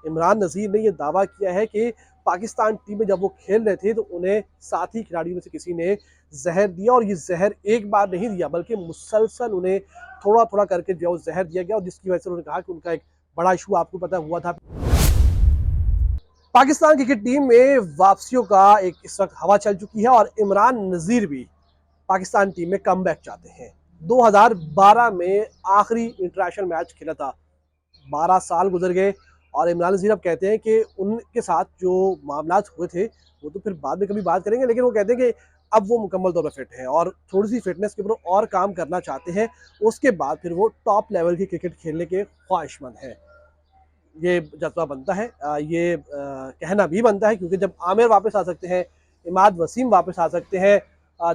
इमरान नज़ीर ने ये दावा किया है कि पाकिस्तान टीम में जब वो खेल रहे थे तो उन्हें साथी खिलाड़ियों में से किसी ने जहर दिया, और ये जहर एक बार नहीं दिया बल्कि मुसलसल उन्हें थोड़ा थोड़ा करके जो जहर दिया गया, और जिसकी वजह से उन्होंने कहा कि उनका एक बड़ा इशू आपको पता हुआ था। पाकिस्तान क्रिकेट टीम में वापसियों का एक इस वक्त हवा चल चुकी है और इमरान नज़ीर भी पाकिस्तान टीम में कमबैक चाहते हैं। 2012 में आखिरी इंटरनेशनल मैच खेला था, 12 साल गुजर गए और इमरान नज़ीर अब कहते हैं कि उनके साथ जो मामलात हुए थे वो तो फिर बाद में कभी बात करेंगे, लेकिन वो कहते हैं कि अब वो मुकम्मल तौर पर फिट हैं और थोड़ी सी फिटनेस के ऊपर और काम करना चाहते हैं। उसके बाद फिर वो टॉप लेवल की क्रिकेट खेलने के ख्वाहिशमंद हैं। ये जज्बा बनता है, ये कहना भी बनता है, क्योंकि जब आमिर वापस आ सकते हैं, इमाद वसीम वापस आ सकते हैं,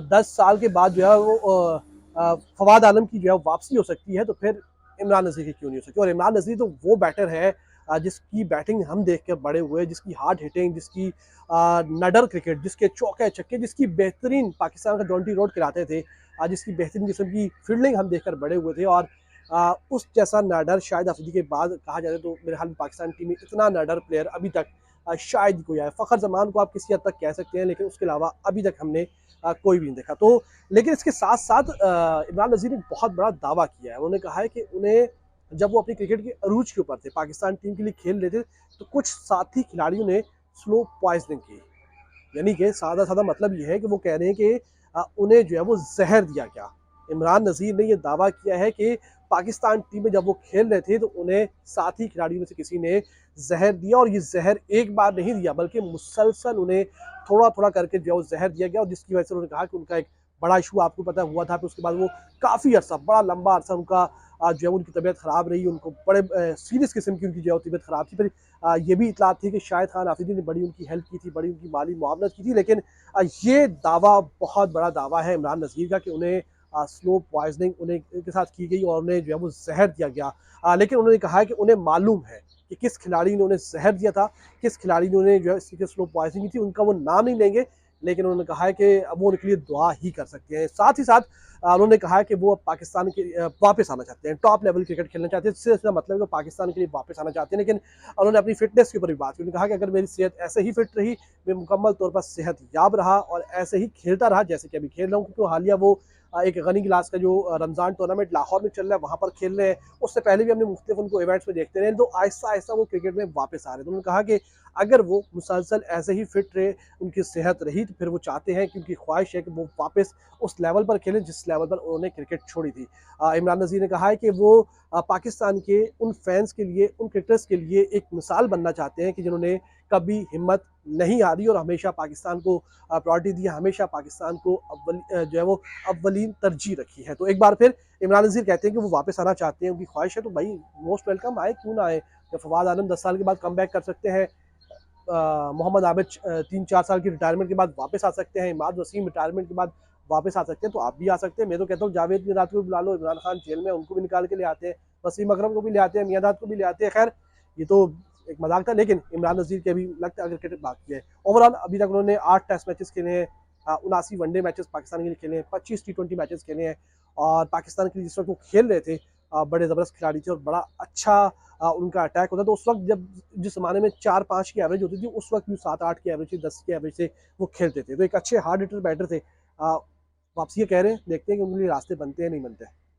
10 साल के बाद जो है वो फवाद आलम की जो है वापसी हो सकती है, तो फिर इमरान नज़ीर की क्यों नहीं हो सकती। और इमरान नज़ीर तो वो बैटर है जिसकी बैटिंग हम देख कर बड़े हुए, जिसकी हार्ड हिटिंग, जिसकी नडर क्रिकेट, जिसके चौके छक्के, जिसकी बेहतरीन पाकिस्तान का जॉन्टी रोड खिलाते थे, जिसकी बेहतरीन किस्म की फील्डिंग हम देखकर बड़े हुए थे। और उस जैसा नाडर शायद अफरीदी के बाद कहा जाए तो मेरे ख्याल में पाकिस्तान टीम में इतना नाडर प्लेयर अभी तक शायद कोई आया। फ़खर जमान को आप किसी हद तक कह सकते हैं, लेकिन उसके अलावा अभी तक हमने कोई भी नहीं देखा। तो लेकिन इसके साथ साथ इमरान नज़ीर ने बहुत बड़ा दावा किया है। उन्होंने कहा है कि उन्हें जब वो अपनी क्रिकेट के अरूज के ऊपर थे, पाकिस्तान टीम के लिए खेल रहे थे, तो कुछ साथी खिलाड़ियों ने स्लो पॉइजनिंग की। यानी कि सादा सादा मतलब ये है कि वो कह रहे हैं कि उन्हें जो है वो जहर दिया गया। इमरान नज़ीर ने यह दावा किया है कि पाकिस्तान टीम में जब वो खेल रहे थे तो उन्हें साथी खिलाड़ियों में से किसी ने जहर दिया, और ये जहर एक बार नहीं दिया बल्कि मुसलसल उन्हें थोड़ा थोड़ा करके जो है वो जहर दिया गया, और जिसकी वजह से उन्होंने कहा कि उनका एक बड़ा इशू आपको पता हुआ था। फिर उसके बाद वो काफ़ी अर्सा, बड़ा लंबा अर्सा उनका जो है उनकी तबीयत ख़राब रही, उनको बड़े सीरियस किस्म की उनकी जो है तबीयत ख़राब थी। फिर ये भी इतलात थी कि शाहिद खान आफरीदी ने बड़ी उनकी हेल्प की थी, बड़ी उनकी माली मुआवनत की थी, लेकिन ये दावा बहुत बड़ा दावा है इमरान नज़ीर का कि उन्हें स्लो पॉइजनिंग उन्हें के साथ की गई और उन्हें जो है वो जहर दिया गया। लेकिन उन्होंने कहा है कि उन्हें मालूम है कि किस खिलाड़ी ने उन्हें जहर दिया था, किस खिलाड़ी ने उन्हें जो है इसकी स्लो पॉइजनिंग की थी। उनका वो नाम नहीं लेंगे, लेकिन उन्होंने कहा है कि अब वो उनके लिए दुआ ही कर सकते हैं। साथ ही साथ उन्होंने कहा है कि वो अब पाकिस्तान के वापस आना चाहते हैं, टॉप लेवल क्रिकेट खेलना चाहते हैं। इससे इसका मतलब है वो पाकिस्तान के लिए वापस आना चाहते हैं, लेकिन उन्होंने अपनी फिटनेस के ऊपर भी बात की। उन्होंने कहा कि अगर मेरी सेहत ऐसे ही फिट रही, मैं मुकम्मल तौर पर सेहत याब रहा और ऐसे ही खेलता रहा जैसे कि अभी खेल रहा हूँ, क्योंकि हालिया वो एक गनी गिलास का जो रमज़ान टूर्नामेंट लाहौर में चल रहा है वहाँ पर खेल रहे हैं। उससे पहले भी हमने मुख्तलिफ उनको इवेंट्स में देखते रहे, तो आहिस्ता आहिस्ता वो क्रिकेट में वापस आ रहे हैं। तो उन्होंने कहा कि अगर वो मुसलसल ऐसे ही फिट रहे, उनकी सेहत रही, तो फिर वो चाहते हैं कि उनकी ख्वाहिश है कि वो वापस उस लेवल पर खेलें जिस लेवल पर उन्होंने क्रिकेट छोड़ी थी। इमरान नज़ीर ने कहा है कि वो पाकिस्तान के उन फैंस के लिए, उन क्रिकेटर्स के लिए एक मिसाल बनना चाहते हैं कि जिन्होंने कभी हिम्मत नहीं हारी और हमेशा पाकिस्तान को प्रायोरिटी दी, हमेशा पाकिस्तान को जो है वो अव्वलीन तरजीह रखी है। तो एक बार फिर इमरान नज़ीर कहते हैं कि वो वापस आना चाहते हैं, उनकी ख्वाहिश है, तो भाई मोस्ट वेलकम, आए क्यों ना आए। जब फवाद आलम 10 साल के बाद कम बैक कर सकते हैं, मोहम्मद आबिद 3-4 साल की रिटायरमेंट के बाद वापस आ सकते हैं, इमाद वसीम रिटायरमेंट के बाद वापस आ सकते हैं, तो आप भी आ सकते हैं। मैं तो कहता हूँ जावेद मिरात को भी बुला लो, इमरान खान जेल में, उनको भी निकाल के ले आते हैं, वसीम अकरम को भी ले आते हैं, मियादाद को भी ले आते हैं। खैर ये तो एक मजाक था, लेकिन इमरान नज़ीर के अभी लगता है क्रिकेट बाकी है। ओवरऑल अभी तक उन्होंने 8 टेस्ट मैचेस खेले हैं, 79 वनडे मैचेस पाकिस्तान के लिए खेले हैं, 25 T20 मैचेस खेले हैं, और पाकिस्तान के लिए जिस वक्त वो खेल रहे थे बड़े ज़बरदस्त खिलाड़ी थे और बड़ा अच्छा उनका अटैक होता था। तो उस वक्त जब जिस ज़माने में 4-5 की एवरेज होती थी, उस वक्त भी 7-8 की एवरेज से, 10 की एवरेज से वो खेलते थे। तो एक अच्छे हार्ड हिटर बैटर थे। वापसी ये कह रहे हैं, देखते हैं कि उनके लिए रास्ते बनते हैं नहीं बनते।